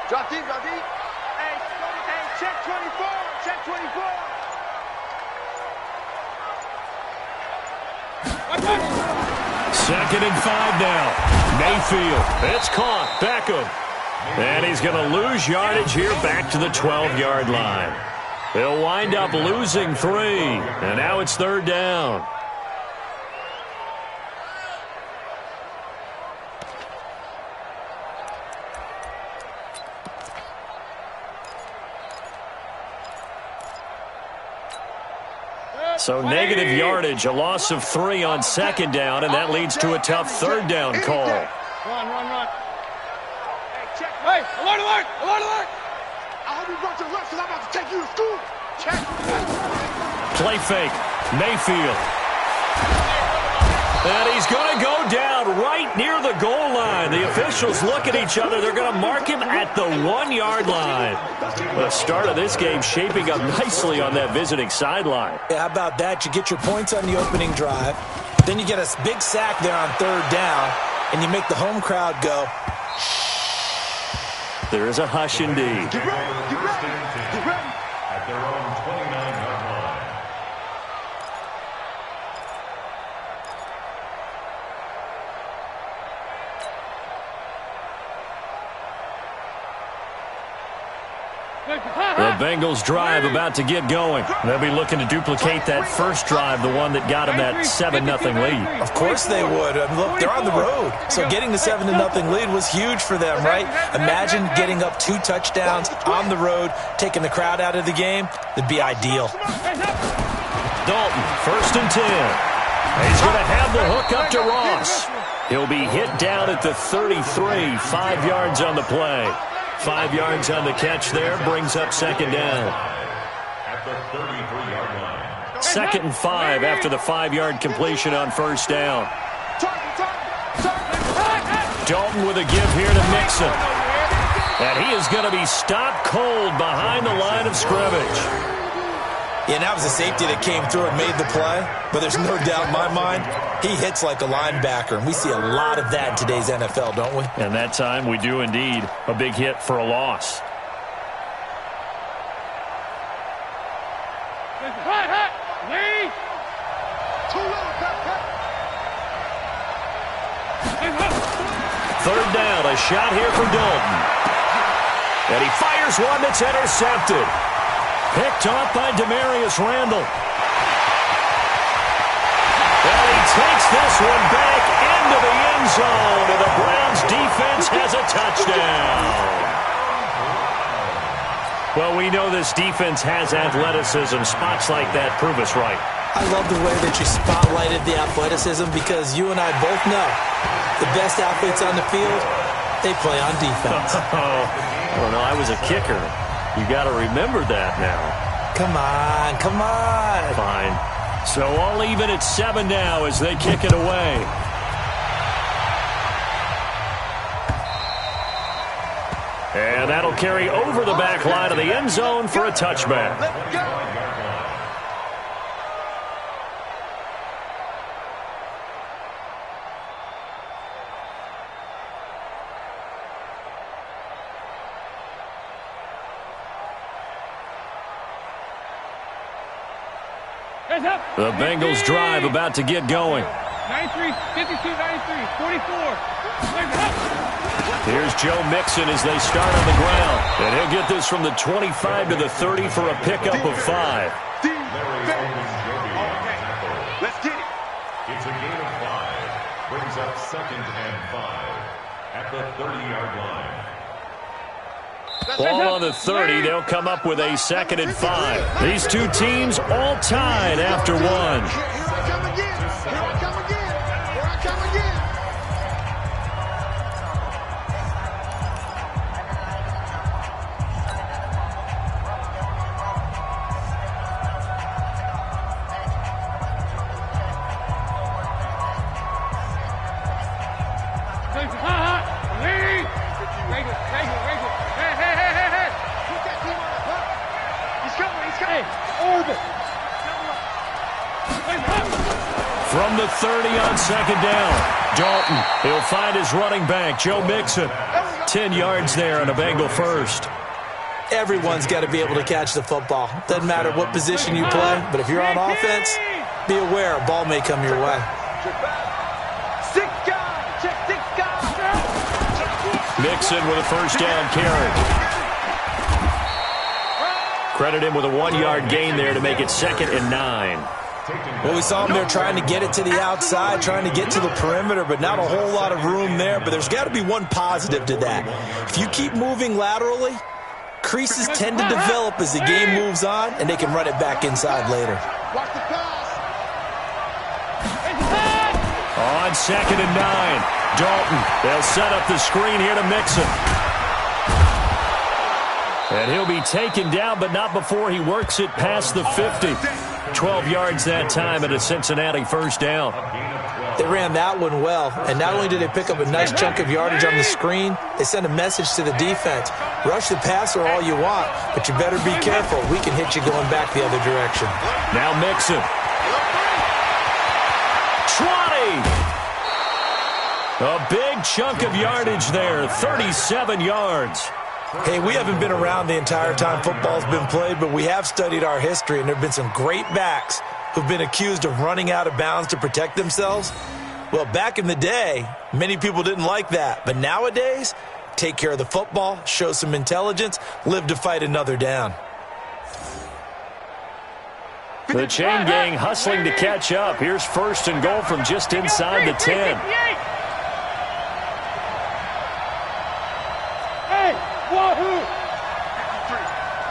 Drop deep, drop deep. Hey, check 24, check 24. Second and 5 now. Mayfield. It's caught. Beckham. And he's going to lose yardage here back to the 12-yard line. He'll wind up losing 3. And now it's third down. So negative yardage, a loss of 3 on second down, and that leads to a tough third down call. Run. Hey, alert, alert, alert, alert. I hope you brought your lunch because I'm about to take you to school. Check. Play fake. Mayfield. And he's going to go down right near the goal line. The officials look at each other. They're going to mark him at the 1-yard line. The start of this game shaping up nicely on that visiting sideline. Yeah, how about that? You get your points on the opening drive. Then you get a big sack there on third down, and you make the home crowd go, shh. There is a hush indeed. Get ready. At their own 29-yard line. The Bengals drive about to get going. They'll be looking to duplicate that first drive, the one that got them that 7-0 lead. Of course they would. Look, they're on the road. So getting the 7-0 lead was huge for them, right? Imagine getting up 2 touchdowns on the road, taking the crowd out of the game. That'd be ideal. Dalton, first and 10. He's going to have the hook up to Ross. He'll be hit down at the 33, 5 yards on the play. 5 yards on the catch there, brings up second down. At the 33-yard line. Second and 5 after the 5-yard completion on first down. Dalton with a give here to Mixon. And he is going to be stopped cold behind the line of scrimmage. Yeah, that was a safety that came through and made the play. But there's no doubt in my mind, he hits like a linebacker. And we see a lot of that in today's NFL, don't we? And that time we do indeed. A big hit for a loss. Third down, a shot here for Dalton. And he fires one that's intercepted. Picked off by Demarius Randall. And he takes this one back into the end zone, and the Browns defense has a touchdown. Well, we know this defense has athleticism. Spots like that prove us right. I love the way that you spotlighted the athleticism because you and I both know the best athletes on the field, they play on defense. I don't know. I was a kicker. You got to remember that now. Come on, come on. Fine. So all even at 7 now as they kick it away. And that'll carry over the back line of the end zone for a touchback. The Bengals drive about to get going. 93, 52, 93, 44. Here's Joe Mixon as they start on the ground. And he'll get this from the 25 to the 30 for a pickup of 5. Let's get it. It's a gain of 5. Brings up second and 5 at the 30-yard line. Ball on the 30. They'll come up with a second and 5. These two teams all tied after one. Here I come again. Here I come again. Here I come again. From the 30 on second down, Dalton. He'll find his running back, Joe Mixon. 10 yards there on a Bengal first. Everyone's got to be able to catch the football. Doesn't matter what position you play, but if you're on offense, be aware a ball may come your way. Mixon with a first down carry. Credit him with a 1-yard gain there to make it 2nd and 9. Well, we saw him there trying to get it to the outside, trying to get to the perimeter, but not a whole lot of room there. But there's got to be one positive to that. If you keep moving laterally, creases tend to develop as the game moves on, and they can run it back inside later. On 2nd and 9, Dalton. They'll set up the screen here to Mixon. And he'll be taken down, but not before he works it past the 50. 12 yards that time and a Cincinnati first down. They ran that one well, and not only did they pick up a nice chunk of yardage on the screen, they sent a message to the defense. Rush the passer all you want, but you better be careful. We can hit you going back the other direction. Now Mixon. Trotty! A big chunk of yardage there, 37 yards. Hey, we haven't been around the entire time football's been played, but we have studied our history, and there have been some great backs who've been accused of running out of bounds to protect themselves. Well, back in the day, many people didn't like that. But nowadays, take care of the football, show some intelligence, live to fight another down. The chain gang hustling to catch up. Here's 1st and goal from just inside the 10. Wahoo!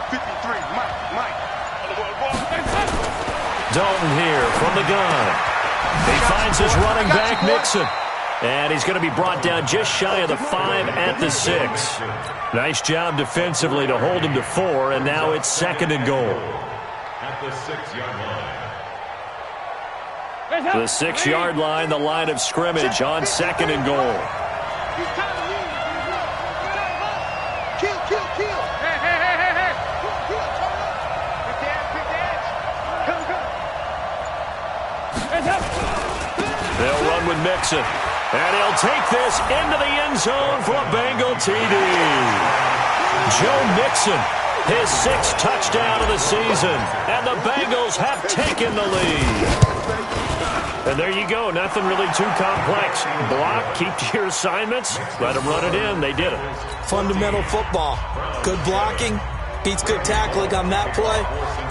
53, Mike. Dalton here from the gun. He finds his running back, Mixon. And he's going to be brought down just shy of the 5 at the 6. Nice job defensively to hold him to 4, and now it's 2nd and goal. At the 6-yard line. The 6-yard line, the line of scrimmage on 2nd and goal. Kill. Hey. They'll run with Mixon. And he'll take this into the end zone for a Bengal TD. Joe Mixon, his 6th touchdown of the season. And the Bengals have taken the lead. And there you go. Nothing really too complex. Block, keep to your assignments, let them run it in. They did it. Fundamental football. Good blocking beats good tackling on that play.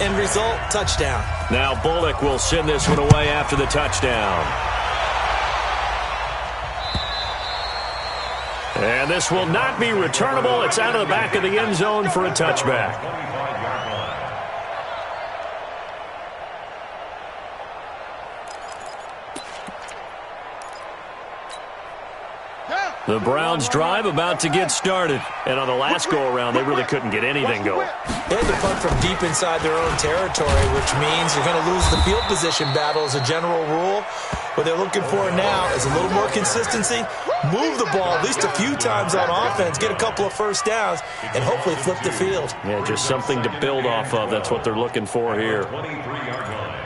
End result, touchdown. Now Bullock will send this one away after the touchdown. And this will not be returnable. It's out of the back of the end zone for a touchback. The Browns drive about to get started. And on the last go-around, they really couldn't get anything going. They had to punt from deep inside their own territory, which means you're going to lose the field position battle as a general rule. What they're looking for now is a little more consistency, move the ball at least a few times on offense, get a couple of first downs, and hopefully flip the field. Yeah, just something to build off of. That's what they're looking for here. 23-yard line.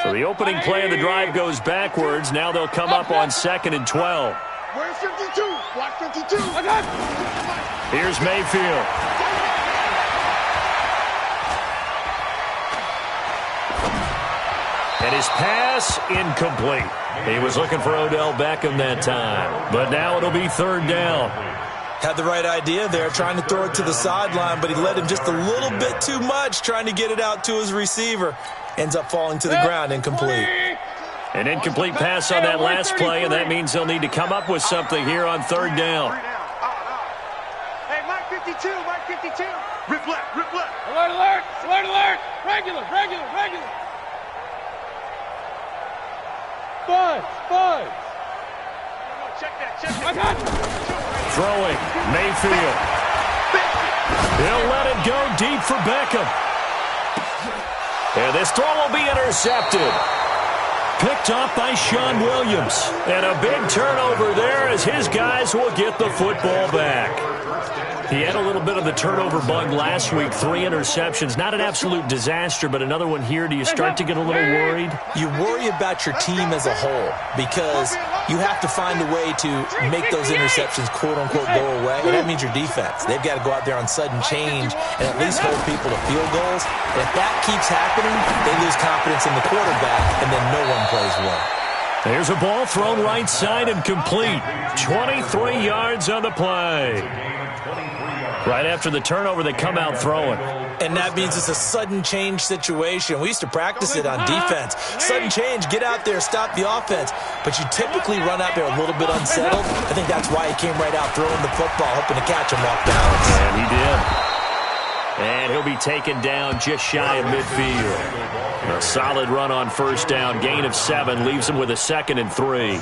So the opening play of the drive goes backwards. Now they'll come up on 2nd and 12. Where's 52? Block 52. Here's Mayfield. And his pass incomplete. He was looking for Odell Beckham that time. But now it'll be 3rd down. Had the right idea there, trying to throw it to the sideline, but he led him just a little bit too much, trying to get it out to his receiver. Ends up falling to the ground, incomplete. An incomplete pass on that last play, and that means they'll need to come up with something here on 3rd down. Hey, Mike 52. Rip left. Alert! Regular! Buzz! Check that. I got you! Throwing, Mayfield. He'll let it go deep for Beckham. And this throw will be intercepted. Picked off by Sean Williams. And a big turnover there as his guys will get the football back. He had a little bit of the turnover bug last week, 3 interceptions. Not an absolute disaster, but another one here. Do you start to get a little worried? You worry about your team as a whole because you have to find a way to make those interceptions, quote-unquote, go away. And that means your defense. They've got to go out there on sudden change and at least hold people to field goals. And if that keeps happening, they lose confidence in the quarterback, and then no one plays well. There's a ball thrown right side and complete. 23 yards on the play. Right after the turnover, they come out throwing. And that means it's a sudden change situation. We used to practice it on defense. Sudden change, get out there, stop the offense. But you typically run out there a little bit unsettled. I think that's why he came right out throwing the football, hoping to catch him off balance. And he did. And he'll be taken down just shy of midfield. A solid run on first down. Gain of 7 leaves him with a 2nd and 3.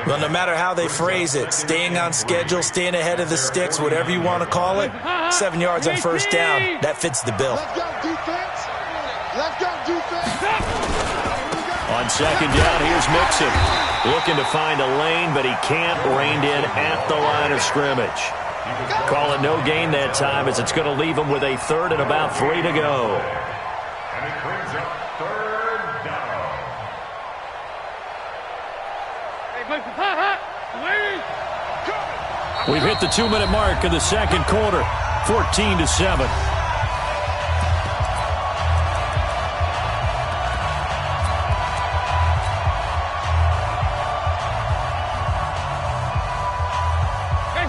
Well, no matter how they phrase it, staying on schedule, staying ahead of the sticks, whatever you want to call it, 7 yards on first down, that fits the bill. Let's go, defense. Let's go, defense. On second down, here's Mixon. Looking to find a lane, but he can't. Reined in at the line of scrimmage. Call it no gain that time as it's going to leave him with a 3rd and about 3 to go. And it brings up 3rd down. We've hit the 2-minute mark of the second quarter, 14-7.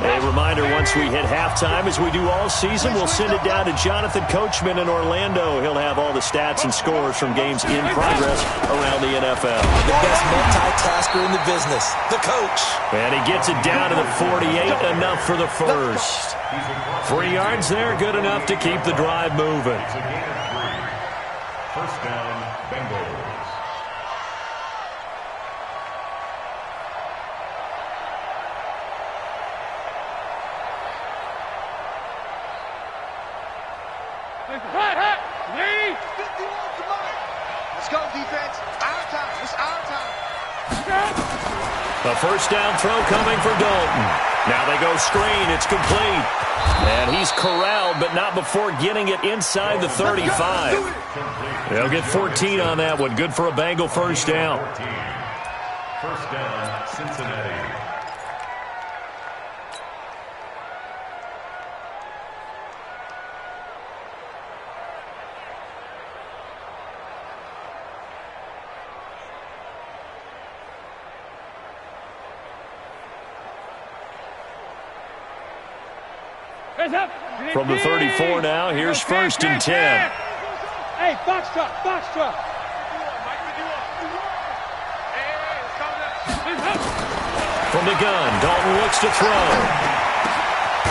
A reminder, once we hit halftime, as we do all season, we'll send it down to Jonathan Coachman in Orlando. He'll have all the stats and scores from games in progress around the NFL. The best multitasker in the business, the coach. And he gets it down to the 48, enough for the first. 3 yards there, good enough to keep the drive moving. It's a gain of 3. First down, Bengals. Let's go, defense. Our time. It's our time. A first down throw coming for Dalton. Now they go screen. It's complete. And he's corralled, but not before getting it inside the 35. They'll get 14 on that one. Good for a Bengal first down. First down, Cincinnati. From the 34 now, here's 1st and 10. Hey, box truck, box truck. From the gun, Dalton looks to throw.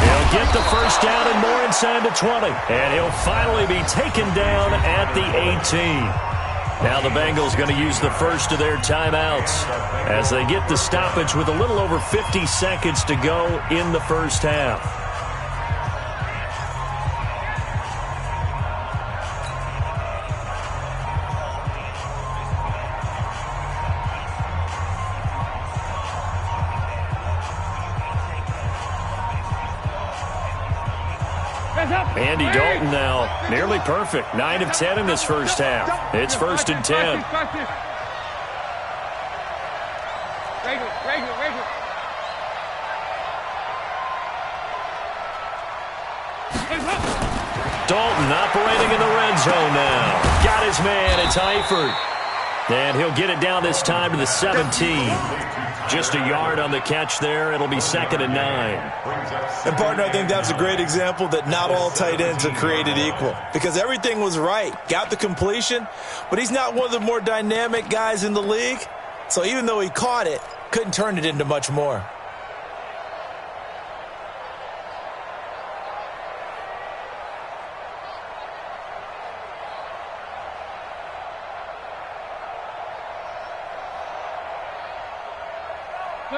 He'll get the first down and more inside the 20. And he'll finally be taken down at the 18. Now the Bengals going to use the first of their timeouts as they get the stoppage with a little over 50 seconds to go in the first half. Andy Dalton now nearly perfect. 9 of 10 in this first half. It's 1st and 10. Dalton operating in the red zone now. Got his man. It's Eifert. And he'll get it down this time to the 17. Just a yard on the catch there. It'll be 2nd and 9. And, partner, I think that's a great example that not all tight ends are created equal because everything was right. Got the completion, but he's not one of the more dynamic guys in the league. So even though he caught it, couldn't turn it into much more.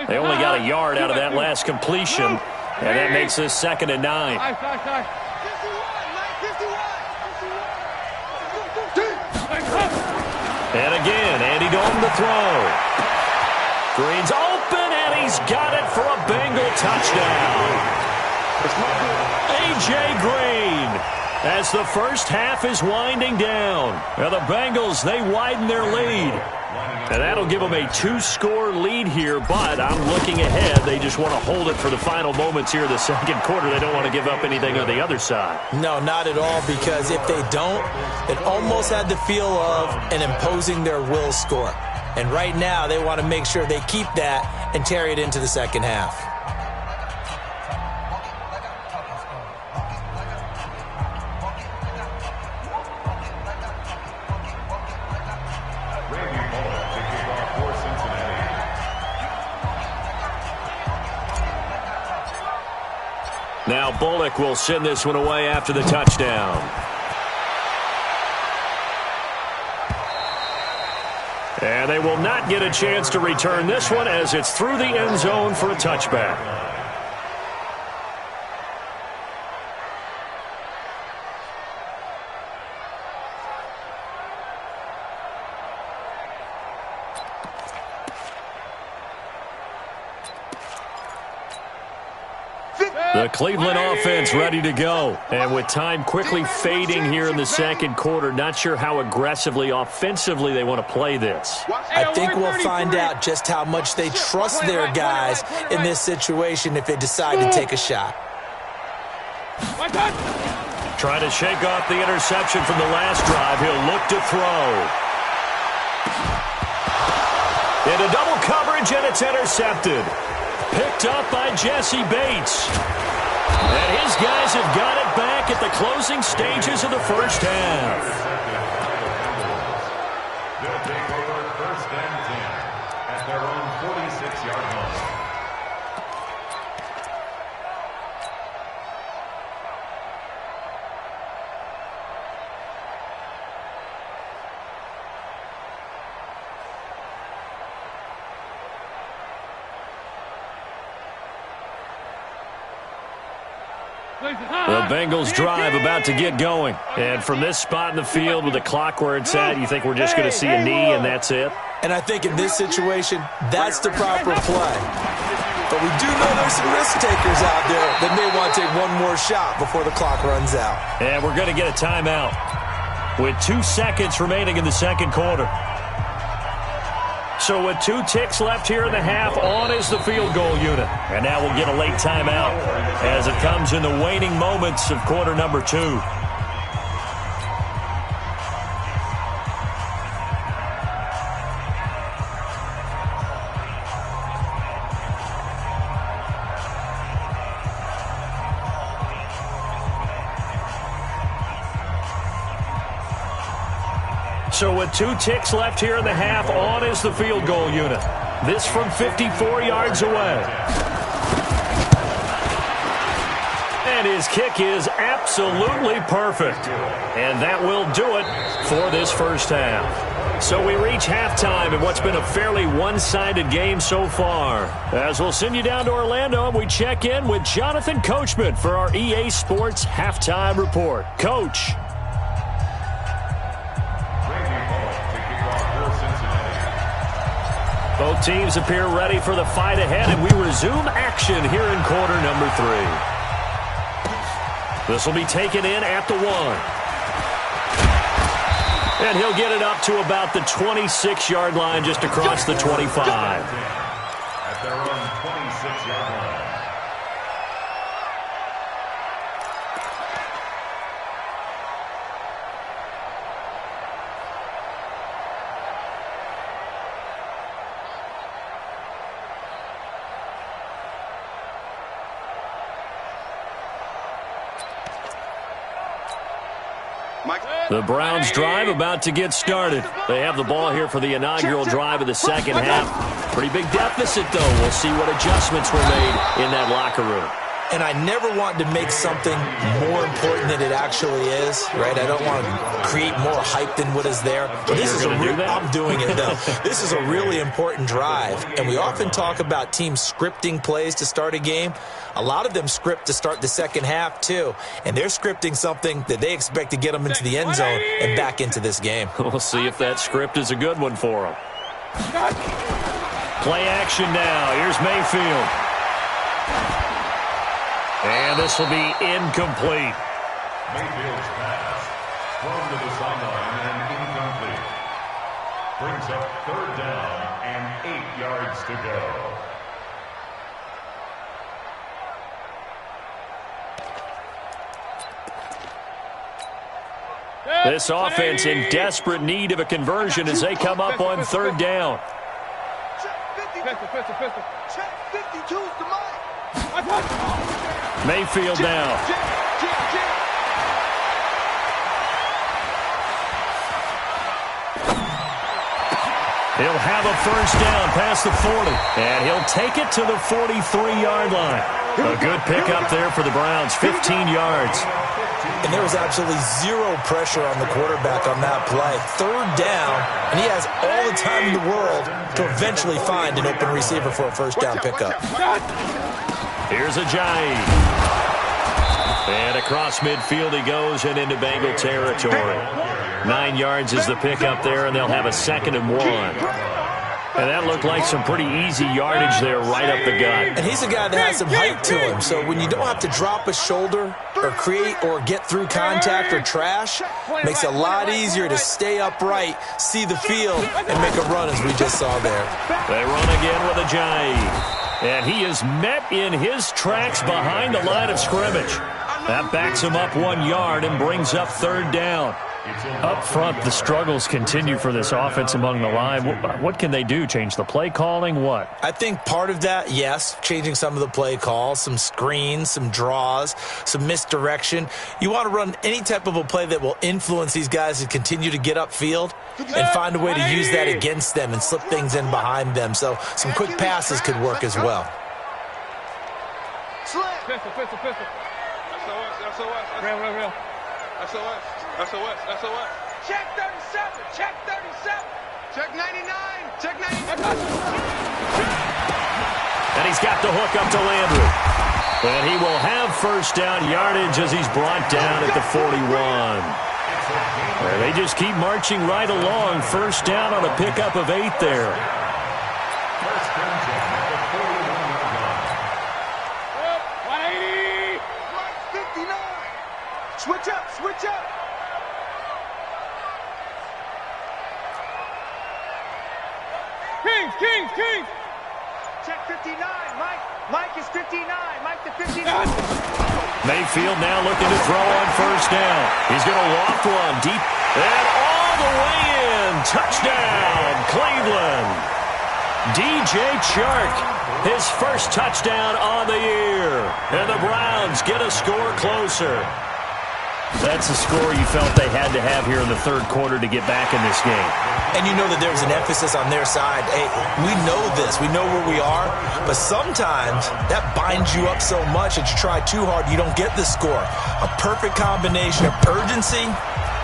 They only got a yard out of that last completion, and that makes this 2nd and 9. And again, Andy Dalton to throw. Green's open, and he's got it for a Bengal touchdown. A.J. Green, as the first half is winding down. Now the Bengals, they widen their lead. And that'll give them a 2-score lead here, but I'm looking ahead. They just want to hold it for the final moments here in the second quarter. They don't want to give up anything on the other side. No, not at all, because if they don't, it almost had the feel of an imposing their will score. And right now, they want to make sure they keep that and carry it into the second half. Now Bullock will send this one away after the touchdown. And they will not get a chance to return this one as it's through the end zone for a touchback. The Cleveland offense ready to go. And with time quickly fading here in the second quarter, not sure how aggressively, offensively they want to play this. I think we'll find out just how much they trust their guys in this situation if they decide to take a shot. Trying to shake off the interception from the last drive. He'll look to throw. Into double coverage, and it's intercepted. Picked up by Jesse Bates. And his guys have got it back at the closing stages of the first half. They'll take over 1st and 10 at their own 46-yard line. The Bengals drive about to get going. And from this spot in the field with the clock where it's at, you think we're just going to see a knee and that's it? And I think in this situation, that's the proper play. But we do know there's some risk takers out there that may want to take one more shot before the clock runs out. And we're going to get a timeout with 2 seconds remaining in the second quarter. So with 2 ticks left here in the half, on is the field goal unit. And now we'll get a late timeout as it comes in the waning moments of quarter number 2. So with 2 ticks left here in the half, on is the field goal unit. This from 54 yards away. And his kick is absolutely perfect. And that will do it for this first half. So we reach halftime in what's been a fairly one-sided game so far. As we'll send you down to Orlando, and we check in with Jonathan Coachman for our EA Sports Halftime Report. Coach. Both teams appear ready for the fight ahead, and we resume action here in quarter number 3. This will be taken in at the 1. And he'll get it up to about the 26-yard line, just across the 25. At their own 26-yard line. The Browns drive about to get started. They have the ball here for the inaugural drive of the second half. Pretty big deficit, though. We'll see what adjustments were made in that locker room. And I never want to make something more important than it actually is, right? I don't want to create more hype than what is there. But this is I'm doing it, though. This is a really important drive. And we often talk about teams scripting plays to start a game. A lot of them script to start the second half, too. And they're scripting something that they expect to get them into the end zone and back into this game. We'll see if that script is a good one for them. Play action now. Here's Mayfield. And this will be incomplete. Mayfield's pass thrown to the sideline and incomplete. Brings up 3rd down and 8 yards to go. This offense in desperate need of a conversion as they come up on 3rd down. Check 52's to Mike. Mayfield now. He'll have a 1st down past the 40, and he'll take it to the 43-yard line. A good pickup there for the Browns, 15 yards. And there was absolutely zero pressure on the quarterback on that play. 3rd down, and he has all the time in the world to eventually find an open receiver for a 1st down pickup. Here's Ajayi. And across midfield he goes and into Bengal territory. 9 yards is the pickup there, and they'll have a 2nd and 1. And that looked like some pretty easy yardage there right up the gut. And he's a guy that has some height to him, so when you don't have to drop a shoulder or create or get through contact or trash, makes it a lot easier to stay upright, see the field, and make a run as we just saw there. They run again with Ajayi. And he is met in his tracks behind the line of scrimmage. That backs him up 1 yard and brings up 3rd down. Up front, the struggles continue for this offense among the line. What can they do? Change the play calling? What? I think part of that, yes, changing some of the play calls, some screens, some draws, some misdirection. You want to run any type of a play that will influence these guys to continue to get upfield and find a way to use that against them and slip things in behind them. So some quick passes could work as well. Pistol. Real. SOS. Check 37. Check 99. Check 99. And he's got the hook up to Landry. And he will have 1st down yardage as he's brought down at the 41. They just keep marching right along. 1st down on a pickup of 8 there. First and 10 at the 41-yard line. 180. 59. Switch up. Kings. Check 59. Mike is 59. Mike to 59. Mayfield now looking to throw on 1st down. He's going to loft one deep and all the way in. Touchdown, Cleveland. DJ Chark, his 1st touchdown on the year. And the Browns get a score closer. That's a score you felt they had to have here in the 3rd quarter to get back in this game. And you know that there's an emphasis on their side. Hey, we know this. We know where we are. But sometimes that binds you up so much that you try too hard, you don't get the score. A perfect combination of urgency,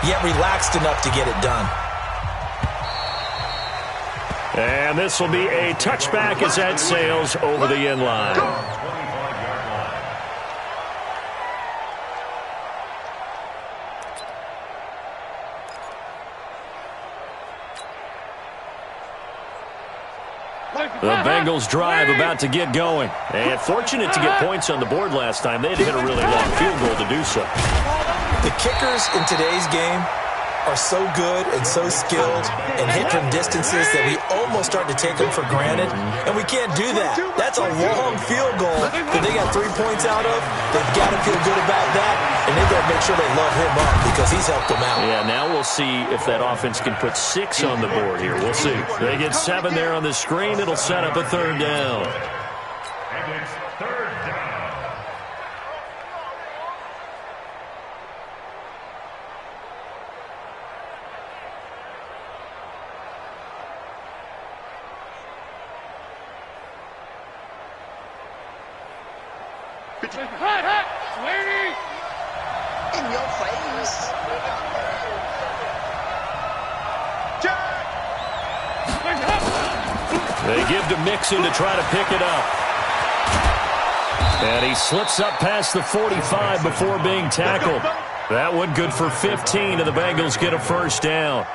yet relaxed enough to get it done. And this will be a touchback as that sails over the end line. The Bengals drive about to get going. And fortunate to get points on the board last time. They had to hit a really long field goal to do so. The kickers in today's game are so good and so skilled and hit from distances that we almost start to take them for granted. And we can't do that. That's a long field goal that they got 3 points out of. They've got to feel good about that. And they've got to make sure they love him up because he's helped them out. Yeah, now we'll see if that offense can put 6 on the board here. We'll see. They get 7 there on the screen. It'll set up a 3rd down. And it's 3rd down. Lady! In your face. They give to Mixon to try to pick it up. And he slips up past the 45 before being tackled. That one good for 15, and the Bengals get a 1st down.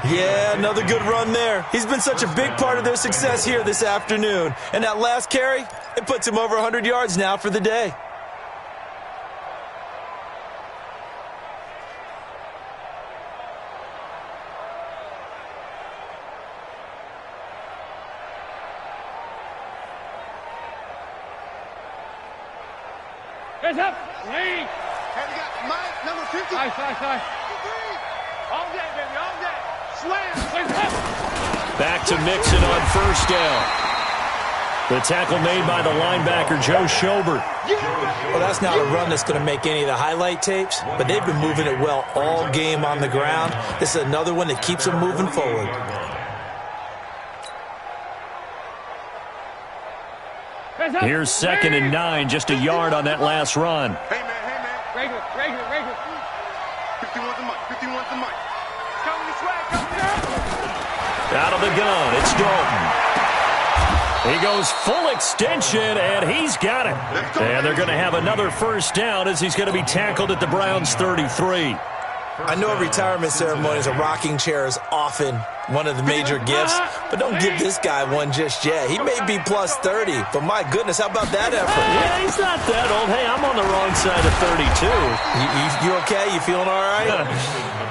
Yeah, another good run there. He's been such a big part of their success here this afternoon. And that last carry, it puts him over 100 yards now for the day. Hands up. Lean. Hey, we got Mike, number 50. Nice. All day, baby, all day. Slam. Back to Mixon on first down. The tackle made by the linebacker, Joe Schobert. Well, that's not a run that's going to make any of the highlight tapes, but they've been moving it well all game on the ground. This is another one that keeps them moving forward. Here's 2nd and 9, just a yard on that last run. Hey, man. Regular. 51's the mic. 51's the mic. Coming this way. Out of the gun, it's Dalton. He goes full extension, and he's got it. And they're going to have another first down as he's going to be tackled at the Browns' 33. I know at retirement ceremonies, a rocking chair is often one of the major gifts, but don't give this guy one just yet. He may be plus 30, but my goodness, how about that effort? Yeah, he's not that old. Hey, I'm on the wrong side of 32. You okay? You feeling all right?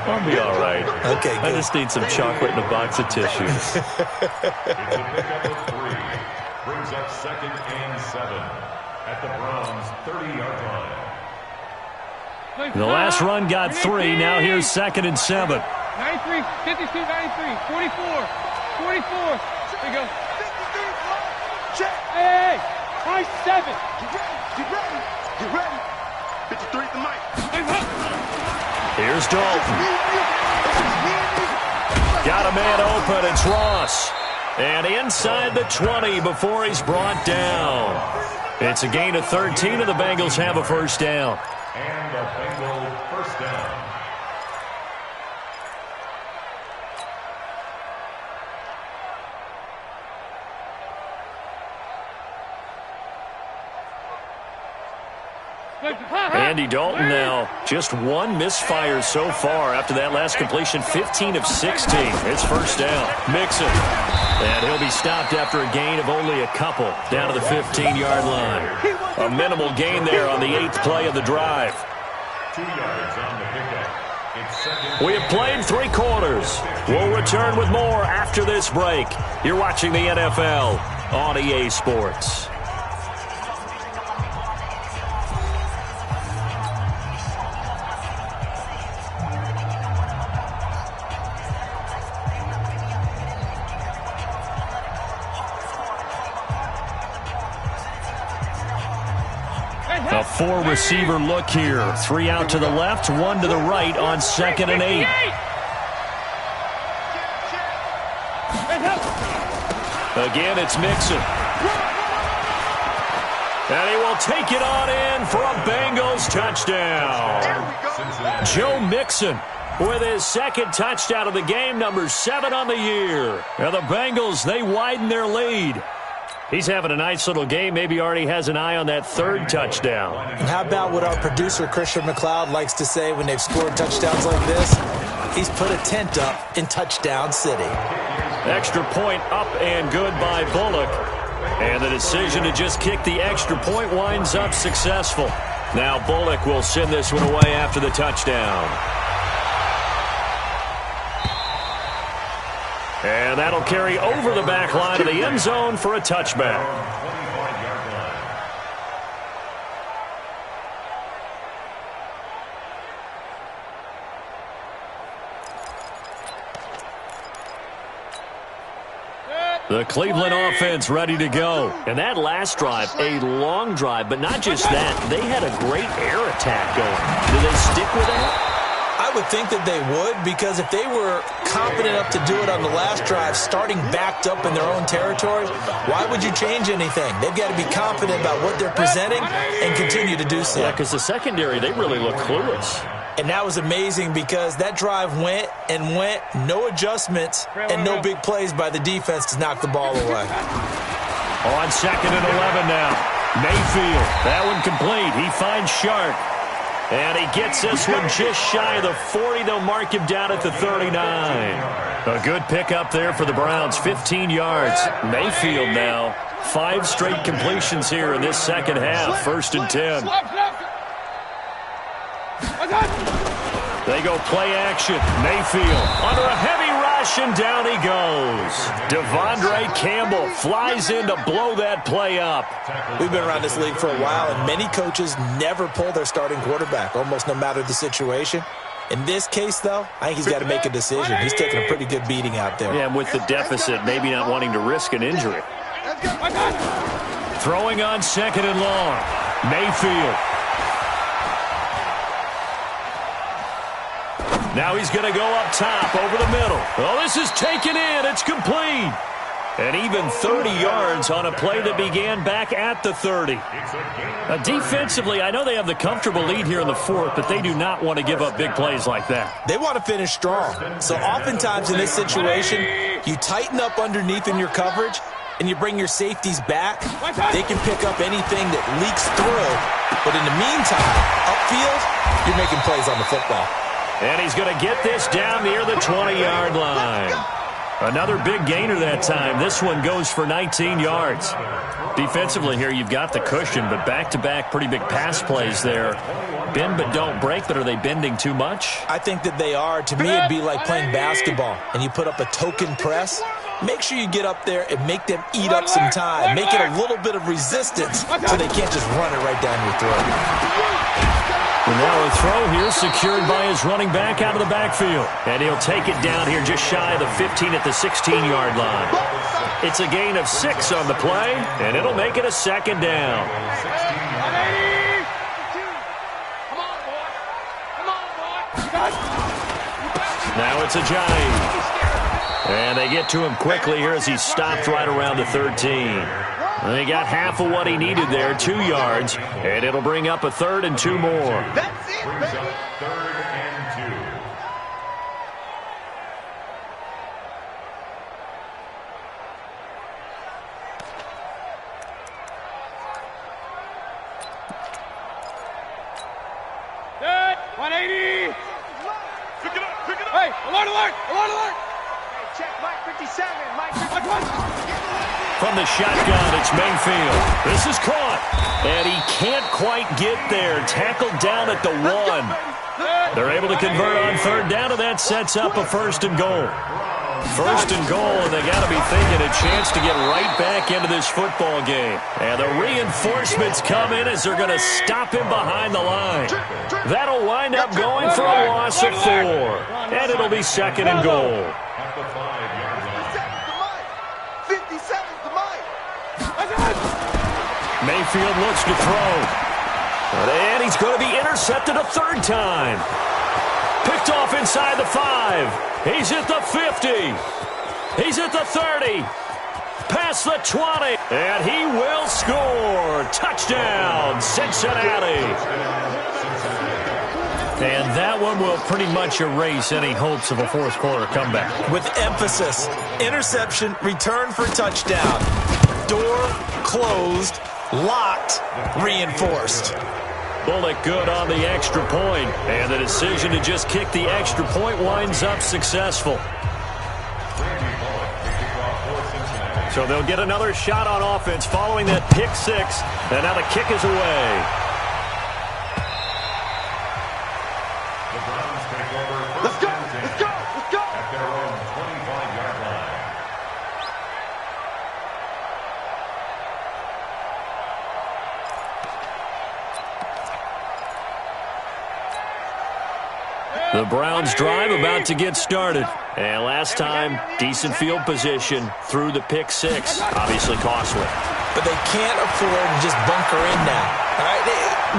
I'll be all right. Okay, good. I just need some chocolate and a box of tissues. It's a pickup of 3. Brings up 2nd and 7 at the Browns' 30-yard line. The last run got 3. Now here's 2nd and 7. 93, 52, 93, 44. There you go. 53, check. Hey, high 7. Get ready. 53's the mic. Here's Dalton. Got a man open. It's Ross. And inside the 20 before he's brought down. It's a gain of 13, and the Bengals have a first down. And a Bengal first down. Andy Dalton now, just one misfire so far after that last completion, 15 of 16. It's first down. Mixon. And he'll be stopped after a gain of only a couple, down to the 15-yard line. A minimal gain there on the 8th play of the drive. 2 yards on the pickup. It's 2nd. We have played 3 quarters. We'll return with more after this break. You're watching the NFL on EA Sports. A 4-receiver look here. 3 out to the left, 1 to the right on 2nd and 8. Again, it's Mixon. And he will take it on in for a Bengals touchdown. Joe Mixon with his 2nd touchdown of the game, number 7 on the year. And the Bengals, they widen their lead. He's having a nice little game. Maybe already has an eye on that 3rd touchdown. And how about what our producer, Christian McLeod, likes to say when they've scored touchdowns like this? He's put a tent up in Touchdown City. Extra point up and good by Bullock. And the decision to just kick the extra point winds up successful. Now Bullock will send this one away after the touchdown. And that'll carry over the back line of the end zone for a touchback. The Cleveland offense ready to go. And that last drive, a long drive, but not just that. They had a great air attack going. Do they stick with that? I would think that they would, because if they were competent enough to do it on the last drive, starting backed up in their own territory, why would you change anything? They've got to be confident about what they're presenting and continue to do so. Yeah, because the secondary, they really look clueless. And that was amazing because that drive went and went, no adjustments and no big plays by the defense to knock the ball away. On 2nd and 11 now. Mayfield, that one complete. He finds Shark. And he gets this one just shy of the 40. They'll mark him down at the 39. A good pickup there for the Browns, 15 yards. Mayfield now, 5 straight completions here in this second half, 1st and 10. They go play action. Mayfield under a heavy rush. rush, and down he goes. Devondre Campbell flies in to blow that play up. We've been around this league for a while, and many coaches never pull their starting quarterback, almost no matter the situation. In this case, though, I think he's got to make a decision. He's taking a pretty good beating out there. Yeah, and with the deficit, maybe not wanting to risk an injury. Throwing on 2nd and long. Mayfield. Now he's going to go up top over the middle. Oh, this is taken in. It's complete. And even 30 yards on a play that began back at the 30. Now, defensively, I know they have the comfortable lead here in the 4th, but they do not want to give up big plays like that. They want to finish strong. So oftentimes in this situation, you tighten up underneath in your coverage, and you bring your safeties back. They can pick up anything that leaks through. But in the meantime, upfield, you're making plays on the football. And he's going to get this down near the 20-yard line. Another big gainer that time. This one goes for 19 yards. Defensively here, you've got the cushion, but back-to-back pretty big pass plays there. Bend but don't break, but are they bending too much? I think that they are. To me, it'd be like playing basketball, and you put up a token press. Make sure you get up there and make them eat up some time. Make it a little bit of resistance so they can't just run it right down your throat. And now a throw here secured by his running back out of the backfield. And he'll take it down here just shy of the 15 at the 16-yard line. It's a gain of 6 on the play, and it'll make it a 2nd down. Now it's Ajayi. And they get to him quickly here as he's stopped right around the 13. They got half of what he needed there, 2 yards, and it'll bring up a 3rd and 2 more. That's it, brings up 3rd and 2. Good. 180. Pick it up, pick it up. Hey, alert, alert, alert, alert. Hey, check Mike 57, Mike 57. From the shotgun, it's Mayfield. This is caught. And he can't quite get there. Tackled down at the 1. They're able to convert on 3rd down, and that sets up a 1st and goal. 1st and goal, and they got to be thinking a chance to get right back into this football game. And the reinforcements come in as they're going to stop him behind the line. That'll wind up going for a loss of 4. And it'll be 2nd and goal. At the 5-yard line. Mayfield looks to throw. And he's going to be intercepted a 3rd time. Picked off inside the 5. He's at the 50. He's at the 30. Past the 20. And he will score. Touchdown, Cincinnati. And that one will pretty much erase any hopes of a 4th quarter comeback. With emphasis, interception, return for touchdown. Door closed, locked, reinforced. Bullock good on the extra point, and the decision to just kick the extra point winds up successful. So they'll get another shot on offense following that pick 6, and now the kick is away. The Browns take over. Let's go, let's go, let's go. At their own 25-yard line. The Browns drive about to get started. And last time, decent field position through the pick 6. Obviously costly. But they can't afford to just bunker in now. All right,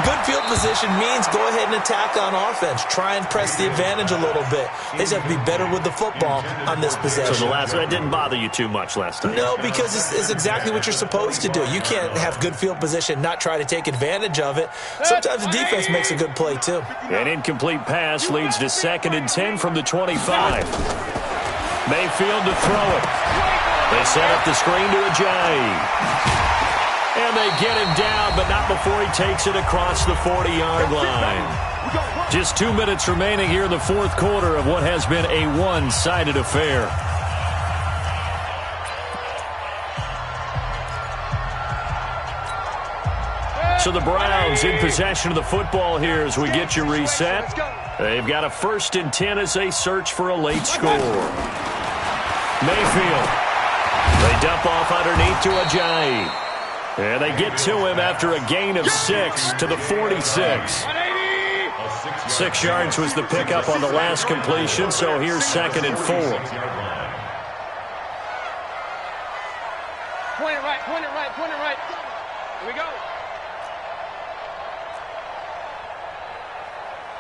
good field position means go ahead and attack on offense. Try and press the advantage a little bit. They just have to be better with the football on this possession. So that didn't bother you too much last time? No, because it's exactly what you're supposed to do. You can't have good field position, not try to take advantage of it. Sometimes the defense makes a good play, too. An incomplete pass leads to 2nd and 10 from the 25. Mayfield to throw it. They set up the screen to Ajayi. And they get him down, but not before he takes it across the 40-yard line. Just 2 minutes remaining here in the 4th quarter of what has been a one-sided affair. So the Browns in possession of the football here as we get you reset. They've got a 1st and 10 as they search for a late score. Mayfield. They dump off underneath to Ajayi. And they get to him after a gain of 6 to the 46. 6 yards was the pickup on the last completion, so here's 2nd and 4. Point it right, point it right, point it right. Here we go.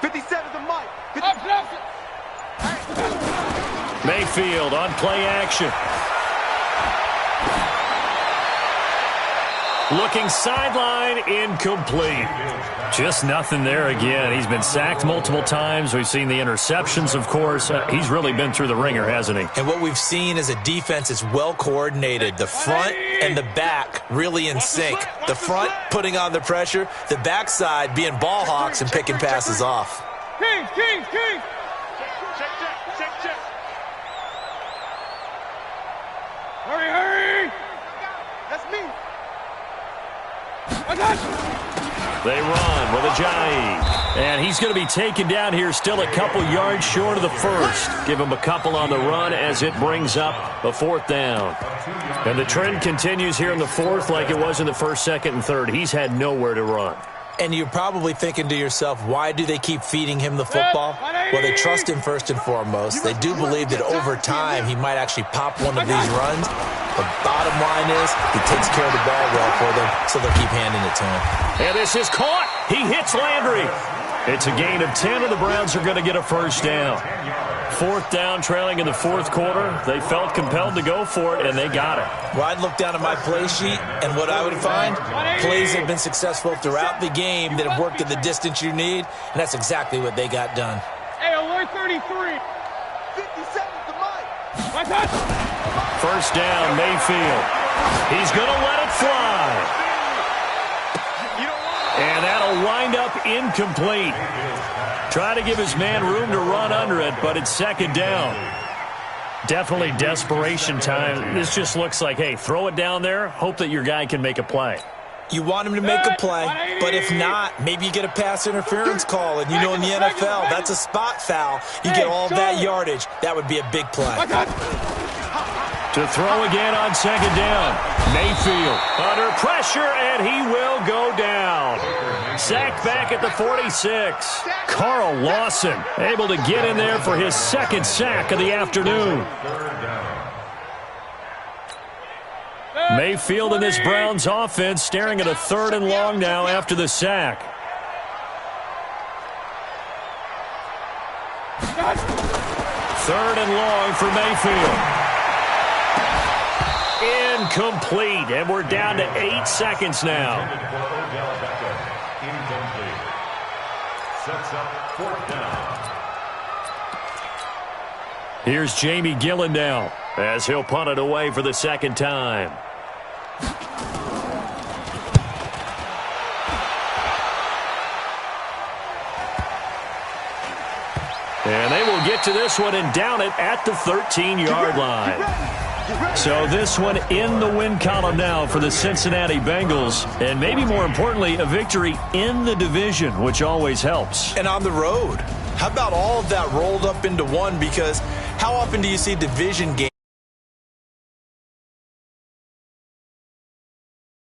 57 to Mike. Option. Mayfield on play action. Looking sideline, incomplete. Just nothing there again. He's been sacked multiple times. We've seen the interceptions, of course. He's really been through the ringer, hasn't he? And what we've seen is a defense is well coordinated. The front and the back really in sync. The front putting on the pressure. The backside being ball hawks and picking passes off. Kings. Check. Hurry. That's me. They run with Ajayi. And he's going to be taken down here still a couple yards short of the first. Give him a couple on the run as it brings up a 4th down. And the trend continues here in the 4th like it was in the 1st, 2nd, and 3rd. He's had nowhere to run. And you're probably thinking to yourself, why do they keep feeding him the football? Well, they trust him first and foremost. They do believe that over time he might actually pop one of these runs. The bottom line is he takes care of the ball well for them, so they'll keep handing it to him. And this is caught. He hits Landry. It's a gain of 10, and the Browns are going to get a 1st down. 4th down, trailing in the 4th quarter. They felt compelled to go for it, and they got it. Well, I'd look down at my play sheet, and what I would find, plays have been successful throughout the game that have worked at the distance you need, and that's exactly what they got done. Hey, alert 33. 57 to Mike. My touch. 1st down, Mayfield. He's going to let it fly. And that'll wind up incomplete. Try to give his man room to run under it, but it's 2nd down. Definitely desperation time. This just looks like, hey, throw it down there, hope that your guy can make a play. You want him to make a play, but if not, maybe you get a pass interference call, and you know in the NFL, that's a spot foul. You get all that yardage. That would be a big play. To throw again on 2nd down. Mayfield under pressure, and he will go down. Sacked back at the 46. Carl Lawson able to get in there for his 2nd sack of the afternoon. Mayfield and this Browns offense staring at a 3rd and long now after the sack. 3rd and long for Mayfield. Incomplete, and we're down to 8 seconds now. Here's Jamie Gillen now as he'll punt it away for the 2nd time. And they will get to this one and down it at the 13-yard line. So this one in the win column now for the Cincinnati Bengals. And maybe more importantly, a victory in the division, which always helps. And on the road. How about all of that rolled up into one? Because how often do you see division games